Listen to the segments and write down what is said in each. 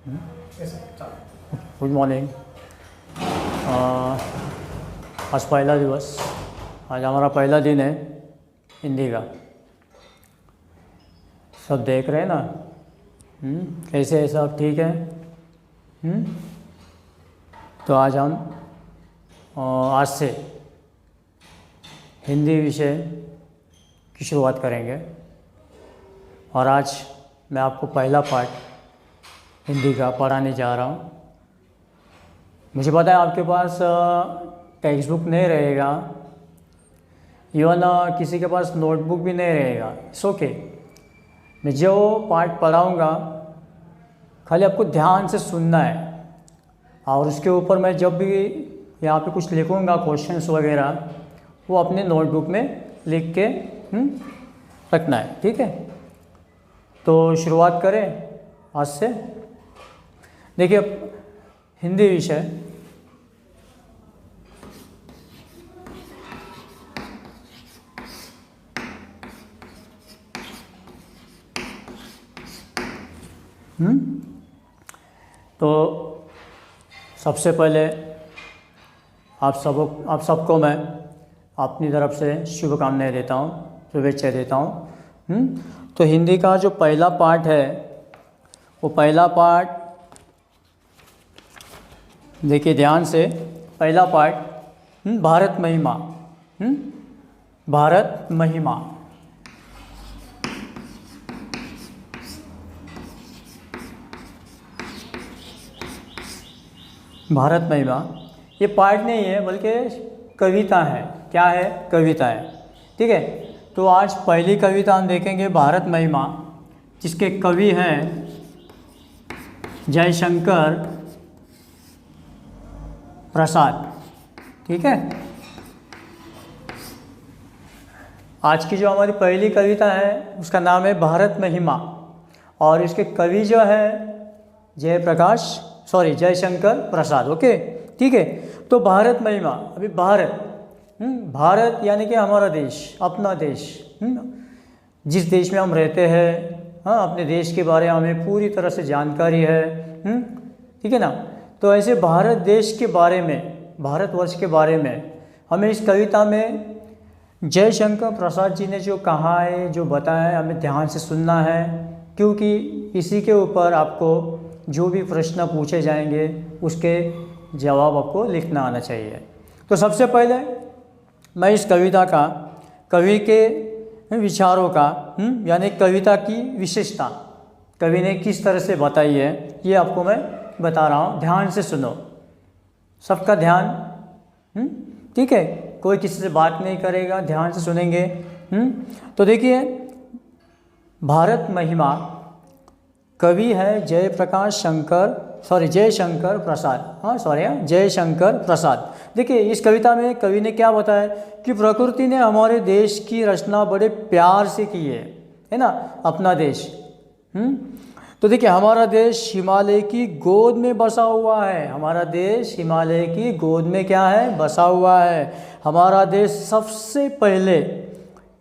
Good morning. आज पहला दिवस, आज हमारा पहला दिन है हिंदी का। सब देख रहे हैं ना? कैसे है? सब ठीक है? तो आज हम आज से हिंदी विषय की शुरुआत करेंगे। और आज मैं आपको पहला पार्ट हिंदी का पढ़ाने जा रहा हूँ। मुझे पता है आपके पास टेक्स्ट बुक नहीं रहेगा, इवन किसी के पास नोटबुक भी नहीं रहेगा। It's okay. मैं जो पार्ट पढ़ाऊँगा खाली आपको ध्यान से सुनना है, और उसके ऊपर मैं जब भी यहाँ पे कुछ लिखूँगा क्वेश्चंस वगैरह, वो अपने नोटबुक में लिख के रखना है। ठीक है? तो शुरुआत करें आज से। देखिए, हिंदी विषय तो सबसे पहले आप सबको मैं अपनी तरफ से शुभकामनाएं देता हूँ, शुभेच्छा देता हूँ। तो हिंदी का जो पहला पार्ट है, वो पहला पार्ट देखिए ध्यान से। पहला पार्ट भारत महिमा। भारत महिमा। भारत महिमा ये पार्ट नहीं है, बल्कि कविता है। क्या है? कविता है। ठीक है? तो आज पहली कविता हम देखेंगे, भारत महिमा, जिसके कवि हैं जयशंकर प्रसाद। ठीक है? आज की जो हमारी पहली कविता है उसका नाम है भारत महिमा, और इसके कवि जो है जयशंकर प्रसाद। ओके, ठीक है। तो भारत महिमा, अभी भारत यानी कि हमारा देश, अपना देश, जिस देश में हम रहते हैं। हाँ, अपने देश के बारे में हमें पूरी तरह से जानकारी है। ठीक है ना? तो ऐसे भारत देश के बारे में, भारतवर्ष के बारे में हमें इस कविता में जयशंकर प्रसाद जी ने जो कहा है, जो बताया है, हमें ध्यान से सुनना है, क्योंकि इसी के ऊपर आपको जो भी प्रश्न पूछे जाएंगे उसके जवाब आपको लिखना आना चाहिए। तो सबसे पहले मैं इस कविता का, कवि के विचारों का, यानी कविता की विशेषता, कवि ने किस तरह से बताई है, ये आपको मैं बता रहा हूँ। ध्यान से सुनो, सबका ध्यान। ठीक है? कोई किसी से बात नहीं करेगा, ध्यान से सुनेंगे। तो देखिए, भारत महिमा, कवि है जयशंकर प्रसाद। जयशंकर प्रसाद। देखिए, इस कविता में कवि ने क्या बताया कि प्रकृति ने हमारे देश की रचना बड़े प्यार से की है ना, अपना देश। तो देखिए, हमारा देश हिमालय की गोद में बसा हुआ है। हमारा देश हिमालय की गोद में क्या है? बसा हुआ है। हमारा देश सबसे पहले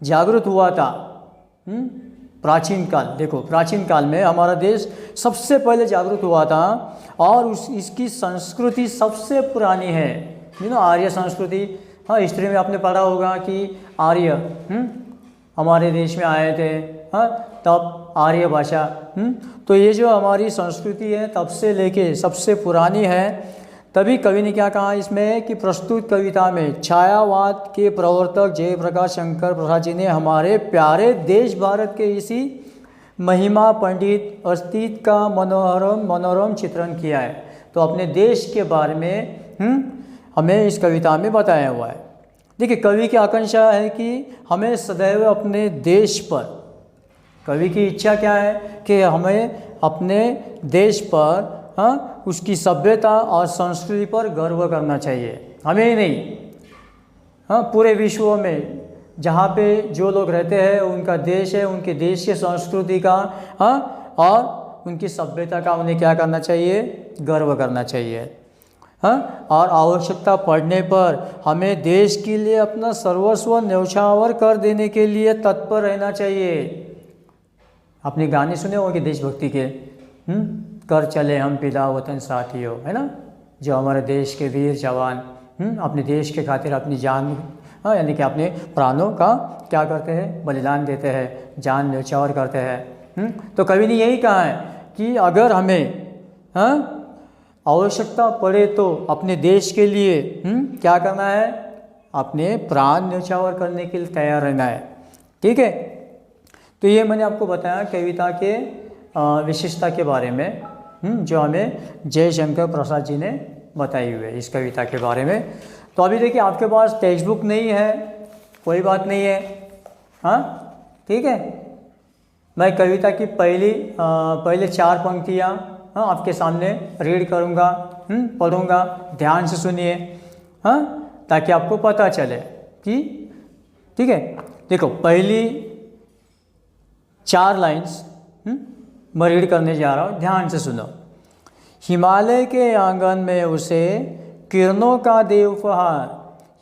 जागृत हुआ था प्राचीन काल। देखो, प्राचीन काल में हमारा देश सबसे पहले जागृत हुआ था, और इसकी संस्कृति सबसे पुरानी है। आर्य संस्कृति। हाँ, हिस्ट्री में आपने पढ़ा होगा कि आर्य हमारे देश में आए थे। हाँ, तब आर्य भाषा। तो ये जो हमारी संस्कृति है तब से लेके सबसे पुरानी है। तभी कवि ने क्या कहा इसमें कि प्रस्तुत कविता में छायावाद के प्रवर्तक जयप्रकाश शंकर प्रसाद जी ने हमारे प्यारे देश भारत के इसी महिमा पंडित अस्तित्व का मनोरम चित्रण किया है। तो अपने देश के बारे में हमें इस कविता में बताया हुआ है। देखिए, कवि की आकांक्षा है कि हमें सदैव अपने देश पर, कवि की इच्छा क्या है कि हमें अपने देश पर, उसकी सभ्यता और संस्कृति पर गर्व करना चाहिए। हमें ही नहीं, पूरे विश्व में जहाँ पे जो लोग रहते हैं उनका देश है, उनके देश की संस्कृति का और उनकी सभ्यता का उन्हें क्या करना चाहिए? गर्व करना चाहिए। और आवश्यकता पड़ने पर हमें देश के लिए अपना सर्वस्व न्यौछावर कर देने के लिए तत्पर रहना चाहिए। आपने गाने सुने होंगे देशभक्ति के, कर चले हम पिता वतन साथियों, है ना, जो हमारे देश के वीर जवान अपने देश के खातिर अपनी जान, यानी कि अपने प्राणों का क्या करते हैं, बलिदान देते हैं, जान न्यौछावर करते हैं। तो कवि ने यही कहा है कि अगर हमें आवश्यकता पड़े तो अपने देश के लिए क्या करना है, अपने प्राण न्यौछावर करने के लिए तैयार रहना है। ठीक है, तो ये मैंने आपको बताया कविता के विशेषता के बारे में, जो हमें जयशंकर प्रसाद जी ने बताई हुई है इस कविता के बारे में। तो अभी देखिए आपके पास टेक्स्ट बुक नहीं है, कोई बात नहीं है, हाँ ठीक है। मैं कविता की पहले 4 पंक्तियाँ आपके सामने रीड करूँगा, पढ़ूँगा, ध्यान से सुनिए, हाँ, ताकि आपको पता चले कि ठीक है। देखो पहली 4 लाइन्स मैं रीड करने जा रहा हूँ, ध्यान से सुनो। हिमालय के आंगन में उसे किरणों का दे उपहार,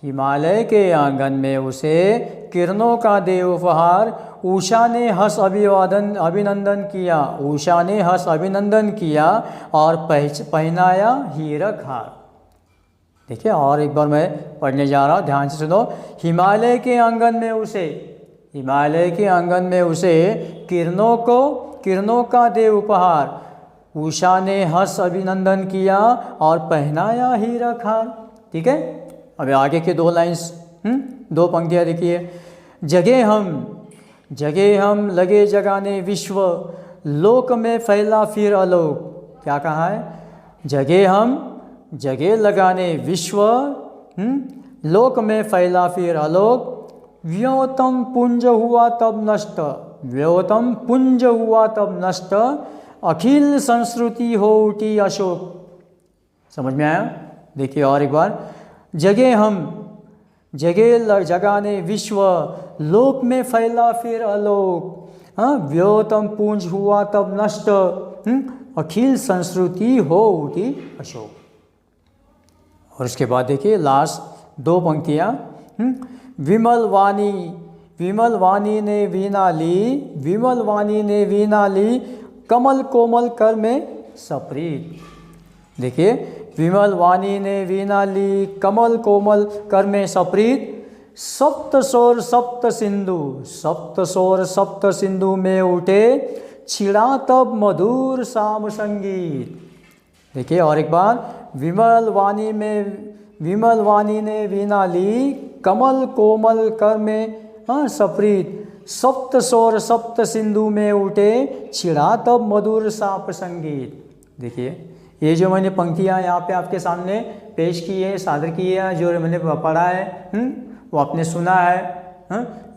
हिमालय के आंगन में उसे किरणों का दे उपहार, उषा ने हंस अभिनंदन किया, उषा ने हंस अभिनंदन किया और पहनाया हीरक हार। देखिए और एक बार मैं पढ़ने जा रहा हूँ, ध्यान से सुनो। हिमालय के आंगन में उसे, हिमालय के आंगन में उसे किरणों का दे उपहार, उषा ने हंस अभिनंदन किया और पहनाया हीरक हार। ठीक है, अब आगे के 2 लाइन्स 2 पंक्तियाँ देखिए। जगे हम लगे जगाने विश्व, लोक में फैला फिर आलोक। क्या कहा है, जगे लगाने विश्व, लोक में फैला फिर आलोक, व्योतम पुंज हुआ तब नष्ट, व्योतम पुंज हुआ तब नष्ट, अखिल संस्कृति हो उठी अशोक। समझ में आया? देखिए और एक बार, जगाने विश्व, लोक में फैला फिर आलोक, व्योतम पुंज हुआ तब नष्ट, अखिल संस्कृति हो उठी अशोक। और उसके बाद देखिए लास्ट 2 पंक्तियाँ। विमल वाणी ने वीणा ली, विमल वाणी ने वीणा ली, कमल कोमल कर में सप्रीत। देखिए विमल वाणी ने वीणा ली, कमल कोमल कर में सप्रीत, सप्त स्वर सप्त सिंधु में उठे, छिड़ा तब मधुर साम संगीत। देखिए और एक बार, विमल वाणी ने वीणा ली, कमल कोमल कर में सप्रीत, सप्त स्वर सप्त सिंधु में उठे, छिड़ा तब मधुर साप संगीत। देखिए ये जो मैंने पंक्तियाँ यहाँ पे आपके सामने पेश की है, सादर की है, जो मैंने पढ़ा है वो आपने सुना है,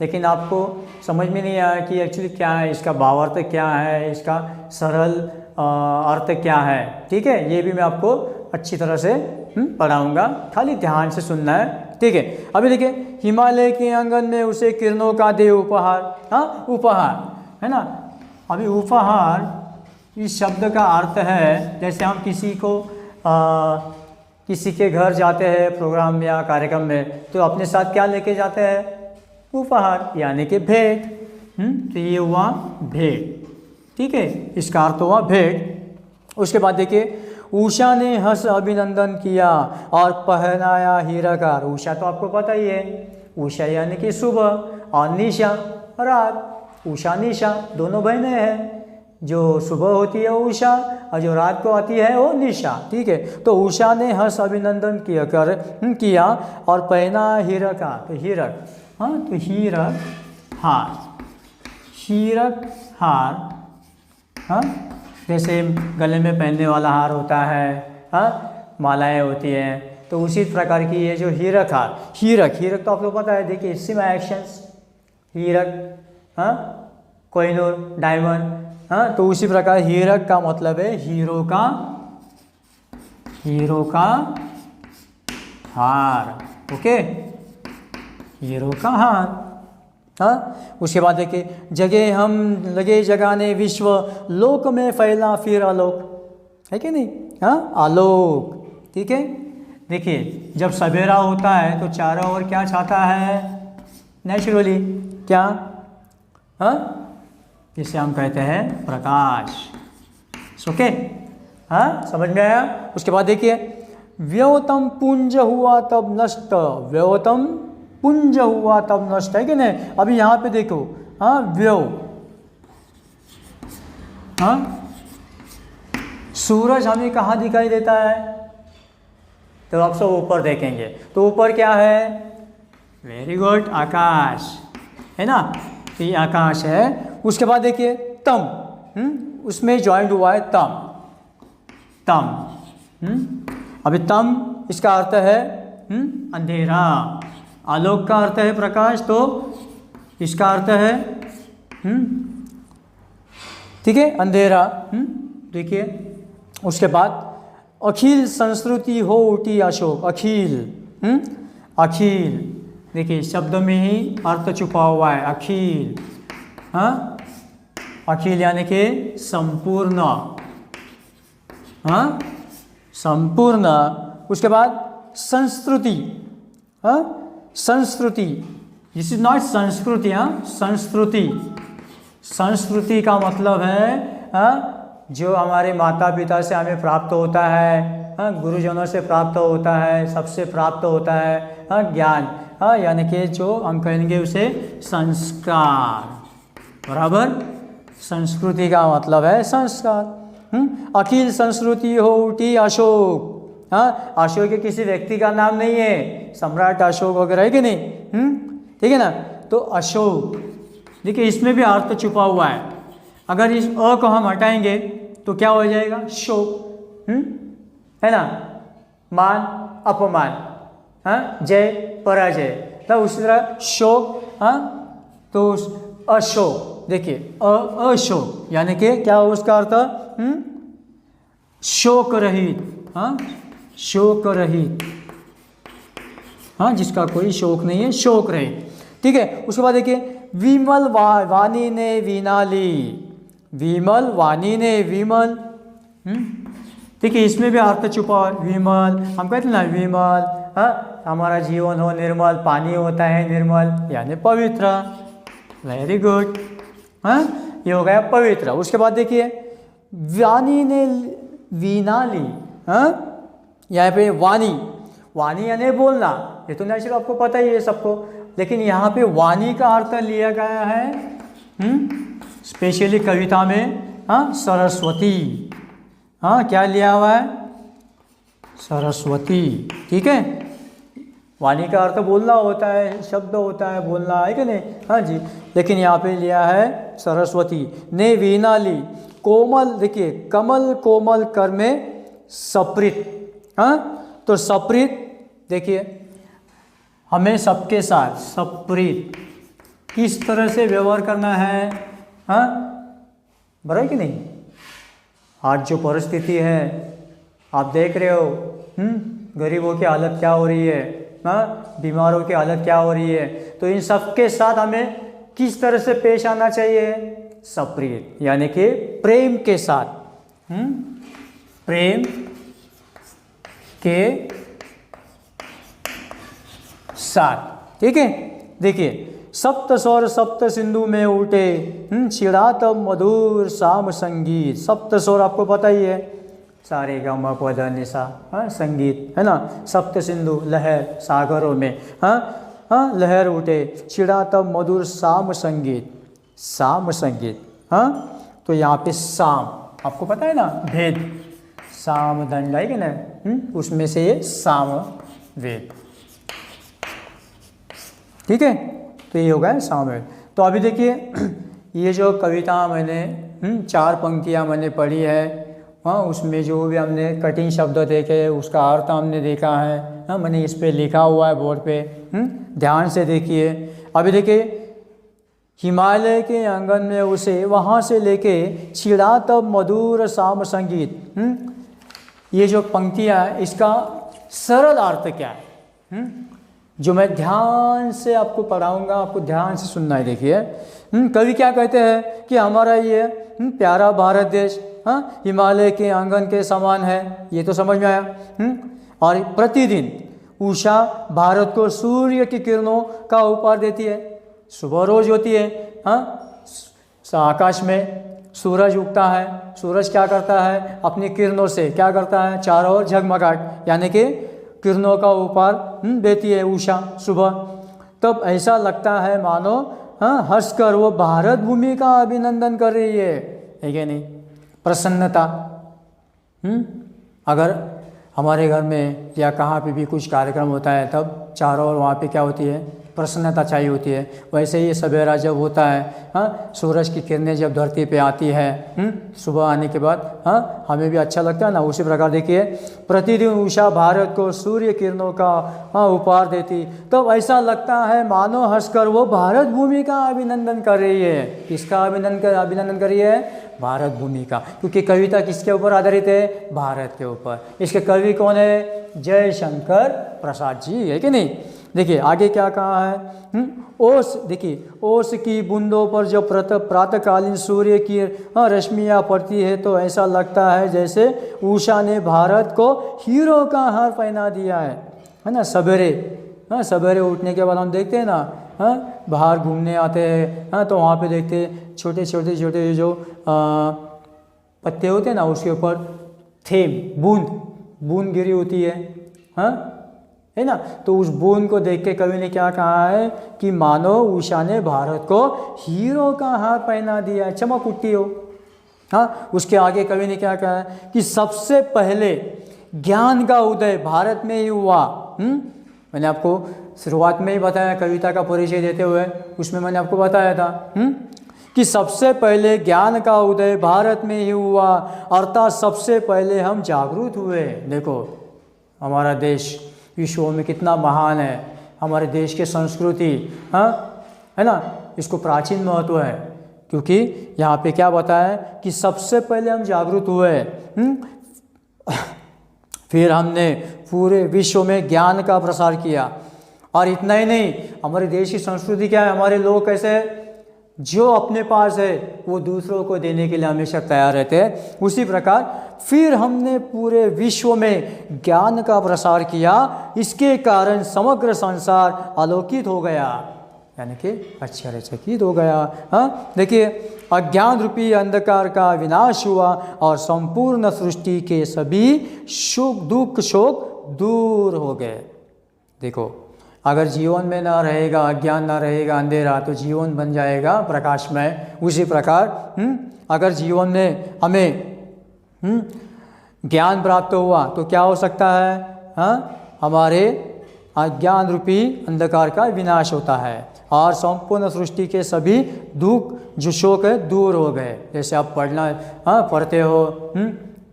लेकिन आपको समझ में नहीं आया कि एक्चुअली क्या है, इसका भावार्थ क्या है, इसका सरल अर्थ क्या है। ठीक है, ये भी मैं आपको अच्छी तरह से पढ़ाऊँगा, खाली ध्यान से सुनना है। ठीक है, अभी देखिए, हिमालय के आंगन में उसे किरणों का दे उपहार, उपहार है ना। अभी उपहार इस शब्द का अर्थ है, जैसे हम किसी के घर जाते हैं प्रोग्राम या कार्यक्रम में, तो अपने साथ क्या लेके जाते हैं, उपहार, यानी कि भेंट। तो ये हुआ भेंट। ठीक है, इसका अर्थ हुआ भेंट। उसके बाद देखिए, उषा ने हंस अभिनंदन किया और पहनाया हीरक हार। उषा तो आपको पता ही है, उषा यानी कि सुबह, और निशा रात। उषा निशा दोनों बहनें हैं, जो सुबह होती है वो उषा और जो रात को आती है वो निशा। ठीक है, तो उषा ने हंस अभिनंदन किया और पहना हीरक हार। तो हीरक, तो हीरक हार, जैसे गले में पहनने वाला हार होता है, मालाएं होती हैं, तो उसी प्रकार की ये जो हीरक हार, हीरक तो आपको पता है। देखिए इसमें एक्शंस, हीरक, कोहिनूर, डायमंड, तो उसी प्रकार हीरक का मतलब है हीरो का हार। ओके, हीरो का हार। उसके बाद देखिए, जगे हम लगे जगाने विश्व, लोक में फैला फिर आलोक, है कि नहीं, आलोक। ठीक है, देखिए जब सवेरा होता है तो चारों ओर क्या छाता है, नेचुरली क्या, जिसे हम कहते हैं प्रकाश। ओके, हाँ, समझ में आया। उसके बाद देखिए, व्योतम पुंज हुआ तब नष्ट, व्योतम पुंज हुआ तब नष्ट, है कि नहीं। अभी यहाँ पे देखो, हाँ, व्यो, हाँ, सूरज हमें कहाँ दिखाई देता है, तो आप सब ऊपर देखेंगे, तो ऊपर क्या है, वेरी गुड, आकाश, है ना, तो ये आकाश है। उसके बाद देखिए तम, उसमें ज्वाइंट हुआ है तम, तम, अभी तम इसका अर्थ है अंधेरा, आलोक का अर्थ है प्रकाश, तो इसका अर्थ है ठीक है, अंधेरा। देखिए उसके बाद अखिल संस्कृति हो उठी अशोक, अखिल, अखिल, देखिए शब्द में ही अर्थ छुपा हुआ है, अखिल, हाँ, अखिल यानी कि संपूर्ण, हाँ, संपूर्ण। उसके बाद संस्कृति, हाँ, संस्कृति, दिस इज नॉट संस्कृति, हाँ, संस्कृति, संस्कृति का मतलब है हाँ, जो हमारे माता पिता से हमें प्राप्त होता है, हाँ, गुरुजनों से प्राप्त होता है, सबसे प्राप्त होता है, हाँ, ज्ञान, हाँ, यानी कि जो हम कहेंगे उसे संस्कार, बराबर, संस्कृति का मतलब है संस्कार। अखिल संस्कृति हो उठी अशोक, हाँ, अशोक के किसी व्यक्ति का नाम नहीं है, सम्राट अशोक वगैरह है कि नहीं, ठीक है ना। तो अशोक, देखिए इसमें भी अर्थ छुपा हुआ है, अगर इस अ को हम हटाएंगे तो क्या हो जाएगा, शोक, है ना, मान अपमान, हाँ, जय पराजय, तो उसी तरह शोक, हाँ, तो अशोक, देखिए अशोक यानी कि क्या हो उसका अर्थ, शोक रहित, हाँ, शोक रहित, हाँ, जिसका कोई शोक नहीं है, शोक रहित, ठीक है। उसके बाद देखिए विमल वाणी ने वीणा ली, विमल वाणी ने विमल, देखिए इसमें भी अर्थ छुपा, विमल, हम कहते हैं ना विमल, हाँ, हमारा जीवन हो निर्मल, पानी होता है निर्मल यानी पवित्र, वेरी गुड, हाँ, ये हो गया पवित्र। उसके बाद देखिए वाणी ने वीणा ली, हाँ, यहाँ पे वाणी, वाणी यानी बोलना, ये तो नेचुरल आपको पता ही है सबको, लेकिन यहाँ पे वाणी का अर्थ लिया गया है स्पेशली कविता में, हाँ, सरस्वती, हाँ, क्या लिया हुआ है, सरस्वती, ठीक है। वाणी का अर्थ बोलना होता है, शब्द होता है, बोलना है कि नहीं, हाँ जी, लेकिन यहाँ पे लिया है सरस्वती ने वीणा ली, कोमल, देखिए कमल कोमल कर में सप्रीत, हाँ, तो सप्रीत, देखिए हमें सबके साथ सप्रीत किस तरह से व्यवहार करना है, हाँ, बराबर कि नहीं। आज जो परिस्थिति है आप देख रहे हो, गरीबों की हालत क्या हो रही है, हाँ, बीमारों की हालत क्या हो रही है, तो इन सब के साथ हमें किस तरह से पेश आना चाहिए, सप्रीत यानी कि प्रेम के साथ, प्रेम के साथ, ठीक है। देखिए सप्त स्वर सप्त सिंधु में उठे, छिड़ा तब मधुर शाम संगीत, सप्त स्वर आपको पता ही है, सारे ग म प ध नि सा, हाँ, संगीत, है ना, सप्त सिंधु लहर, सागरों में, हाँ, हाँ, लहर उठे, छिड़ा तब मधुर शाम संगीत, शाम संगीत, हाँ, तो यहाँ पे शाम आपको पता है ना, भेद, साम दंड है कि ना, उसमें से ये साम वेद, ठीक है, तो ये हो गया साम वेद। तो अभी देखिए ये जो कविता मैंने 4 पंक्तियाँ मैंने पढ़ी है, हाँ, उसमें जो भी हमने कठिन शब्द देखे उसका अर्थ हमने देखा है, हाँ, मैंने इस पे लिखा हुआ है बोर्ड पे, ध्यान से देखिए। अभी देखिए हिमालय के आंगन में उसे वहाँ से लेके छिड़ा तब मधुर शाम संगीत, ये जो पंक्तियाँ इसका सरल अर्थ क्या है, जो मैं ध्यान से आपको पढ़ाऊंगा, आपको ध्यान से सुनना है। देखिए कवि क्या कहते हैं कि हमारा ये प्यारा भारत देश, हाँ, हिमालय के आंगन के समान है, ये तो समझ में आया। और प्रतिदिन उषा भारत को सूर्य की किरणों का उपहार देती है, सुबह रोज होती है, हाँ, आकाश में सूरज उगता है, सूरज क्या करता है, अपनी किरणों से क्या करता है, चारों ओर झगमगाहट यानी कि किरणों का ऊपर देती है उषा सुबह। तब ऐसा लगता है मानो हंसकर वो भारत भूमि का अभिनंदन कर रही है क्या नहीं, प्रसन्नता। अगर हमारे घर में या कहाँ पे भी कुछ कार्यक्रम होता है तब चारों ओर वहाँ पे क्या होती है, प्रसन्नता चाहिए होती है। वैसे ही सवेरा जब होता है, सूरज की किरणें जब धरती पे आती है सुबह आने के बाद, हमें भी अच्छा लगता है ना। उसी प्रकार देखिए प्रतिदिन उषा भारत को सूर्य किरणों का उपहार देती, तो ऐसा लगता है मानो हंसकर वो भारत भूमि का अभिनंदन कर रही है। किसका अभिनंदन कर रही है, भारत भूमि का, क्योंकि कविता किसके ऊपर आधारित है, भारत के ऊपर। इसके कवि कौन है, जयशंकर प्रसाद जी, है कि नहीं। देखिए आगे क्या कहा है, ओस, देखिए ओस की बूंदों पर जो प्रातःकालीन सूर्य की रश्मियाँ पड़ती है तो ऐसा लगता है जैसे उषा ने भारत को हीरो का हार पहना दिया है ना। सवेरे उठने के बाद हम देखते हैं ना, बाहर घूमने आते हैं, तो वहाँ पे देखते हैं छोटे जो पत्ते होते हैं ना, उसके ऊपर थेम बूंद गिरी होती है ना। तो उस बूंद को देख के कवि ने क्या कहा है कि मानो उषा ने भारत को हीरो का हार पहना दिया, चमक उठती हो। उसके आगे कवि ने क्या कहा है कि सबसे पहले ज्ञान का उदय भारत में ही हुआ। मैंने आपको शुरुआत में ही बताया, कविता का परिचय देते हुए उसमें मैंने आपको बताया था कि सबसे पहले ज्ञान का उदय भारत में ही हुआ, अर्थात सबसे पहले हम जागरूक हुए। देखो हमारा देश विश्व में कितना महान है, हमारे देश की संस्कृति है ना, इसको प्राचीन महत्व है, क्योंकि यहाँ पे क्या बताया कि सबसे पहले हम जागरूक हुए, फिर हमने पूरे विश्व में ज्ञान का प्रसार किया। और इतना ही नहीं, हमारे देश की संस्कृति क्या है, हमारे लोग कैसे, जो अपने पास है वो दूसरों को देने के लिए हमेशा तैयार रहते हैं। उसी प्रकार फिर हमने पूरे विश्व में ज्ञान का प्रसार किया, इसके कारण समग्र संसार आलोकित हो गया, यानी कि आश्चर्यचकित हो गया। देखिए अज्ञान रूपी अंधकार का विनाश हुआ और संपूर्ण सृष्टि के सभी सुख दुख शोक दूर हो गए। देखो अगर जीवन में ना रहेगा अज्ञान, ना रहेगा अंधेरा, तो जीवन बन जाएगा प्रकाशमय। उसी प्रकार अगर जीवन में हमें ज्ञान प्राप्त हुआ तो क्या हो सकता है, हमारे अज्ञान रूपी अंधकार का विनाश होता है और संपूर्ण सृष्टि के सभी दुख जो शोक है दूर हो गए। जैसे आप पढ़ते हो,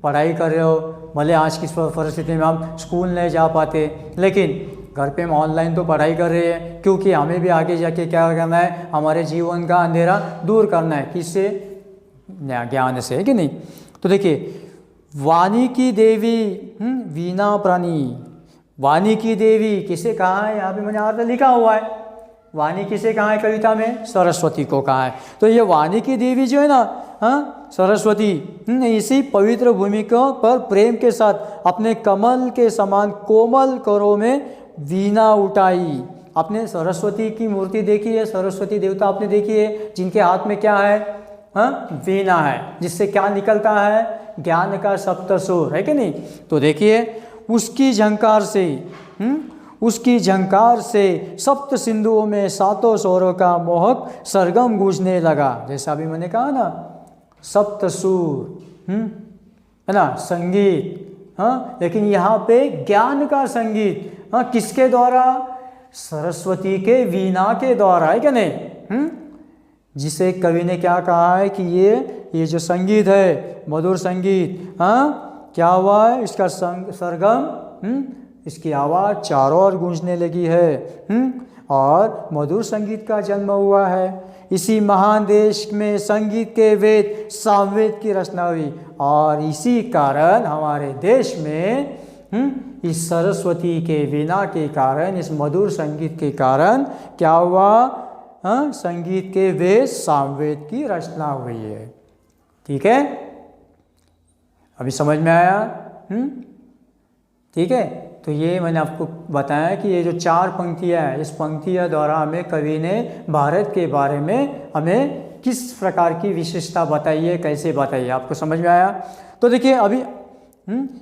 पढ़ाई कर रहे हो, भले आज की परिस्थिति में हम स्कूल नहीं जा पाते, लेकिन घर पे हम ऑनलाइन तो पढ़ाई कर रहे हैं, क्योंकि हमें भी आगे जाके क्या करना है, हमारे जीवन का अंधेरा दूर करना है। किससे, ज्ञान से, है कि नहीं। तो देखिए वाणी की देवी वीणा प्राणी, वाणी की देवी किसे कहा है, यहाँ पे मैंने अर्थ लिखा हुआ है। वाणी किसे कहा है कविता में, सरस्वती को कहा है। तो ये वाणी की देवी जो है ना, सरस्वती इसी पवित्र भूमि को पर प्रेम के साथ अपने कमल के समान कोमल करों में वीणा उठाई। आपने सरस्वती की मूर्ति देखी है, सरस्वती देवता आपने देखी है, जिनके हाथ में क्या है, वीणा है, जिससे क्या निकलता है, ज्ञान का सप्तसुर, है कि नहीं। तो देखिए उसकी झंकार से सप्त सिंधुओं में सातों स्वरों का मोहक सरगम गूंजने लगा। जैसा अभी मैंने कहा ना, सप्तसुर है ना, संगीत, लेकिन यहाँ पे ज्ञान का संगीत, किसके द्वारा, सरस्वती के वीणा के द्वारा, है क्या नहीं। जिसे कवि ने क्या कहा है कि ये जो संगीत है, मधुर संगीत, क्या हुआ है, इसका सरगम, इसकी आवाज़ चारों ओर गूंजने लगी है, और मधुर संगीत का जन्म हुआ है। इसी महान देश में संगीत के वेद सामवेद की रचना हुई, और इसी कारण हमारे देश में इस सरस्वती के वीणा के कारण, इस मधुर संगीत के कारण क्या हुआ, संगीत के वेद सामवेद की रचना हुई है। ठीक है, अभी समझ में आया। ठीक है, तो ये मैंने आपको बताया कि ये जो 4 पंक्तियाँ हैं, इस पंक्तियाँ द्वारा हमें कवि ने भारत के बारे में हमें किस प्रकार की विशेषता बताइए, कैसे बताइए, आपको समझ में आया? तो देखिए अभी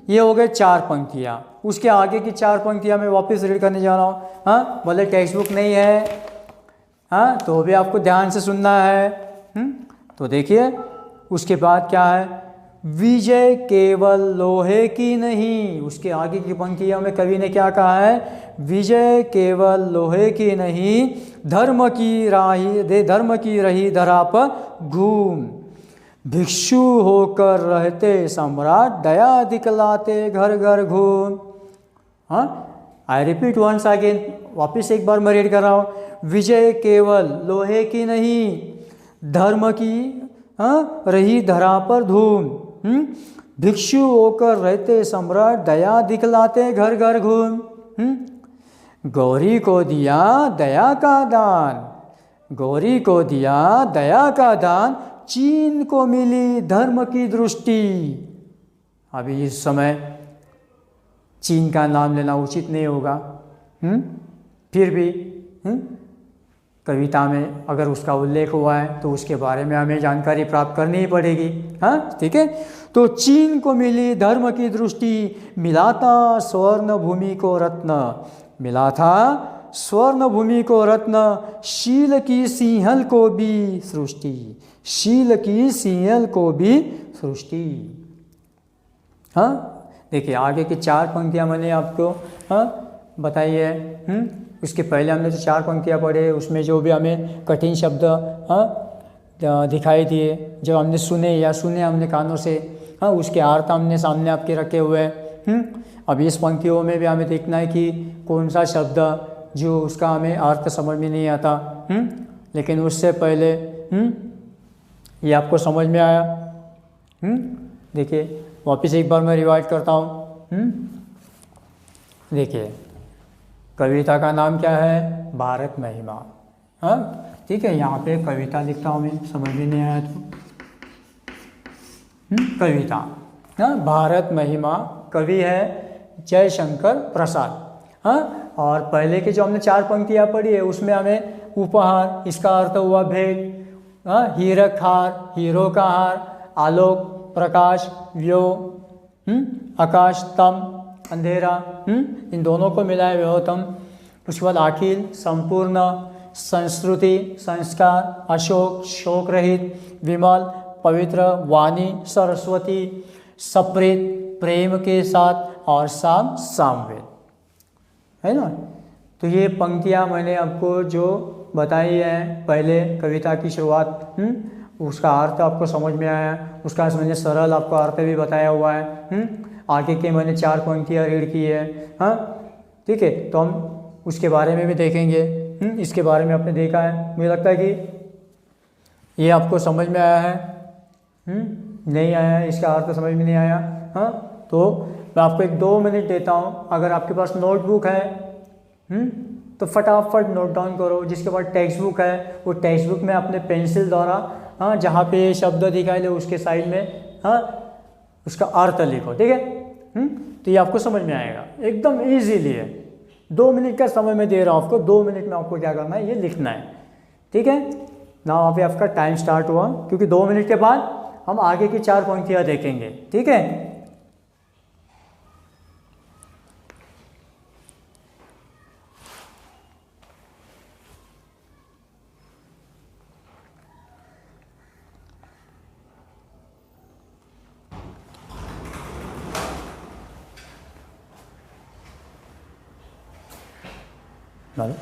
ये हो गए 4 पंक्तियाँ। उसके आगे की 4 पंक्तियाँ मैं वापस रीड करने जा रहा हूँ। हाँ, भले टेक्स्ट बुक नहीं है, हाँ, तो भी आपको ध्यान से सुनना है। तो देखिए उसके बाद क्या है, विजय केवल लोहे की नहीं। उसके आगे की पंक्तियों में कवि ने क्या कहा है, विजय केवल लोहे की नहीं, धर्म की रही धरा पर घूम, भिक्षु होकर रहते सम्राट, दया दिखलाते घर घर घूम। हाँ, आई रिपीट वंस अगेन, वापिस एक बार मैं रीड कर रहा हूँ, विजय केवल लोहे की नहीं, धर्म की रही धरा पर धूम, भिक्षु होकर रहते सम्राट, दया दिखलाते घर घर घूम। गौरी को दिया दया का दान, गौरी को दिया दया का दान, चीन को मिली धर्म की दृष्टि। अभी इस समय चीन का नाम लेना उचित नहीं होगा, फिर भी कविता में अगर उसका उल्लेख हुआ है तो उसके बारे में हमें जानकारी प्राप्त करनी ही पड़ेगी। हाँ, ठीक है। तो चीन को मिली धर्म की दृष्टि, मिला था स्वर्ण भूमि को रत्न, मिला था स्वर्ण भूमि को रत्न, शील की सिंहल को भी सृष्टि, शील की सिंहल को भी सृष्टि। हाँ, देखिए आगे की 4 पंक्तियाँ मैंने आपको बताई है। उसके पहले हमने जो 4 पंक्तियाँ पढ़े उसमें जो भी हमें कठिन शब्द दिखाई दिए, जो हमने सुने हमने कानों से, उसके अर्थ हमने सामने आपके रखे हुए हैं। अब इस पंक्तियों में भी हमें देखना है कि कौन सा शब्द जो उसका हमें अर्थ समझ में नहीं आता। लेकिन उससे पहले ये आपको समझ में आया। देखिए वापस एक बार मैं रिवाइज करता हूँ। देखिए कविता का नाम क्या है, भारत महिमा। हाँ, ठीक है, यहाँ पे कविता लिखता हूँ मैं, समझ में नहीं आया तो कविता। हाँ, भारत महिमा, कवि है जयशंकर प्रसाद। हाँ, और पहले के जो हमने 4 पंक्तियाँ पढ़ी है उसमें हमें उपहार, इसका अर्थ हुआ भेंट। हाँ, हीरक हार, हीरो का हार, आलोक प्रकाश, व्यो, आकाश तम अंधेरा, इन दोनों को मिलाए व्योतम। उसके बाद अखिल संपूर्ण, संस्कृति संस्कार, अशोक शोक रहित, विमल पवित्र, वाणी सरस्वती, सप्रीत प्रेम के साथ, और साम सामवेद, है ना। तो ये पंक्तियाँ मैंने आपको जो बताई है पहले कविता की शुरुआत, उसका अर्थ आपको समझ में आया, उसका मैंने सरल आपको अर्थ भी बताया हुआ है। आगे के मैंने 4 पंक्तियाँ रीड की है। हाँ, ठीक है, तो हम उसके बारे में भी देखेंगे। इसके बारे में आपने देखा है, मुझे लगता है कि ये आपको समझ में आया है। नहीं आया है, इसका अर्थ समझ में नहीं आया। हाँ, तो मैं आपको 1-2 मिनट देता हूँ। अगर आपके पास नोटबुक है तो फटाफट नोट डाउन करो। जिसके पास टेक्स्ट बुक है वो टेक्स्ट बुक में अपने पेंसिल द्वारा, हाँ, जहाँ पे शब्द दिखाई दे उसके साइड में, हाँ, उसका अर्थ लिखो, ठीक है। तो ये आपको समझ में आएगा, एकदम ईजीली है। 2 मिनट का समय मैं दे रहा हूँ आपको, 2 मिनट में आपको क्या करना है, ये लिखना है, ठीक है ना। वहाँ पे आपका टाइम स्टार्ट हुआ, क्योंकि 2 मिनट के बाद हम आगे की 4 पंक्तियाँ देखेंगे, ठीक है। Vale.